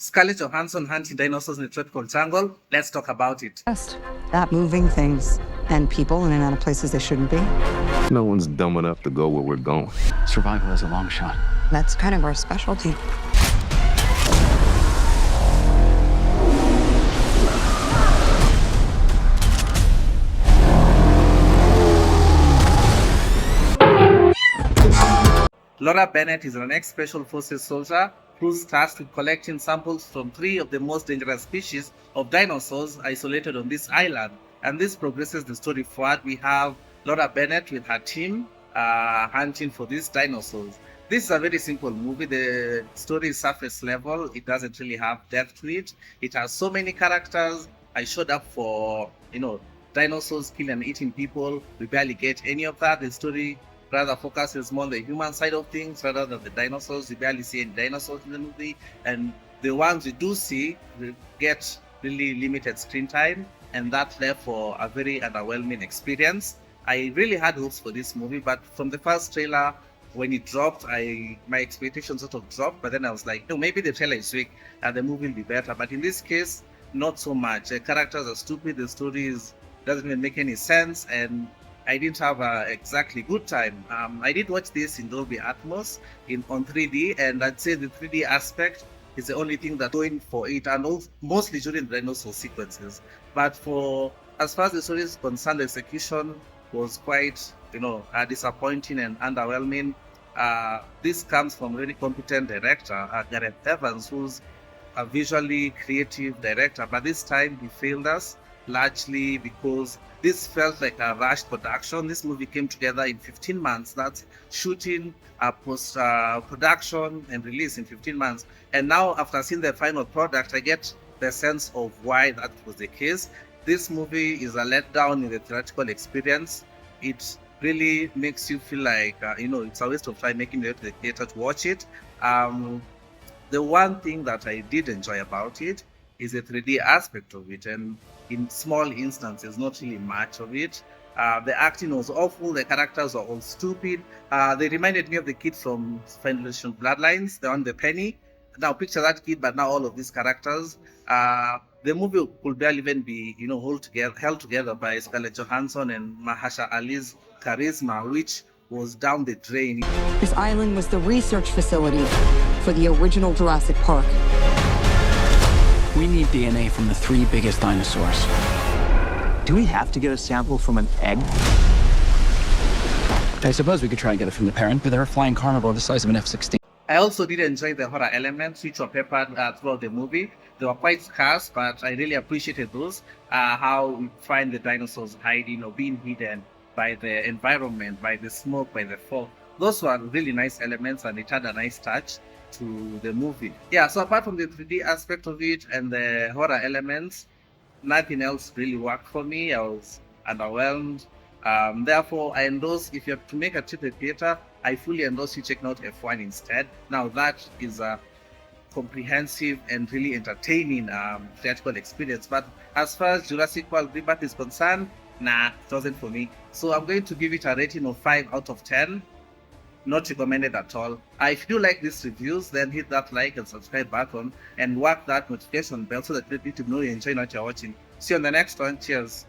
Scarlett Johansson hunting dinosaurs in a tropical jungle. Let's talk about it. That moving things and people in and out of places they shouldn't be. No one's dumb enough to go where we're going. Survival is a long shot. That's kind of our specialty. Laura Bennett is an ex-Special Forces soldier who's tasked with collecting samples from 3 of the most dangerous species of dinosaurs isolated on this island. And this progresses the story forward. We have Laura Bennett with her team hunting for these dinosaurs. This is a very simple movie. The story is surface level. It doesn't really have depth to it. It has so many characters. I showed up for, dinosaurs killing and eating people. We barely get any of that. The story rather focuses more on the human side of things rather than the dinosaurs. We barely see any dinosaurs in the movie, and the ones we do see will get really limited screen time, and that left for a very underwhelming experience. I really had hopes for this movie, but from the first trailer, when it dropped, my expectations sort of dropped, but then I was like, no, maybe the trailer is weak and the movie will be better. But in this case, not so much. The characters are stupid, the story doesn't even make any sense, and I didn't have an exactly good time. I did watch this in Dolby Atmos on 3D, and I'd say the 3D aspect is the only thing that's going for it, and mostly during the dinosaur sequences. But as far as the story is concerned, the execution was quite, disappointing and underwhelming. This comes from a very competent director, Gareth Evans, who's a visually creative director, but this time he failed us largely because this felt like a rushed production. This movie came together in 15 months. That's shooting, post-production, and release in 15 months. And now, after seeing the final product, I get the sense of why that was the case. This movie is a letdown in the theatrical experience. It really makes you feel like, it's a waste of time making it to the theater to watch it. The one thing that I did enjoy about it is the 3D aspect of it, and in small instances, not really much of it. The acting was awful, the characters were all stupid. They reminded me of the kid from Final Destination Bloodlines, the one, the Penny. Now picture that kid, but now all of these characters. The movie could barely even be, held together by Scarlett Johansson and Mahershala Ali's charisma, which was down the drain. This island was the research facility for the original Jurassic Park. We need DNA from the 3 biggest dinosaurs. Do we have to get a sample from an egg? I suppose we could try and get it from the parent, but they're a flying carnivore the size of an F-16. I also did enjoy the horror elements which were peppered throughout the movie. They were quite scarce, but I really appreciated those. How we find the dinosaurs hiding or being hidden by the environment, by the smoke, by the fog. Those were really nice elements, and it had a nice touch to the movie. Yeah, so apart from the 3D aspect of it and the horror elements, nothing else really worked for me. I was underwhelmed. Therefore, I endorse, if you have to make a trip to the theater, I fully endorse you checking out F1 instead. Now that is a comprehensive and really entertaining theatrical experience. But as far as Jurassic World Rebirth is concerned, nah, it wasn't for me. So I'm going to give it a rating of 5 out of 10. Not recommended at all. If you do like these reviews, then hit that like and subscribe button and work that notification bell so that you know you enjoy what you're watching. See you on the next one. Cheers.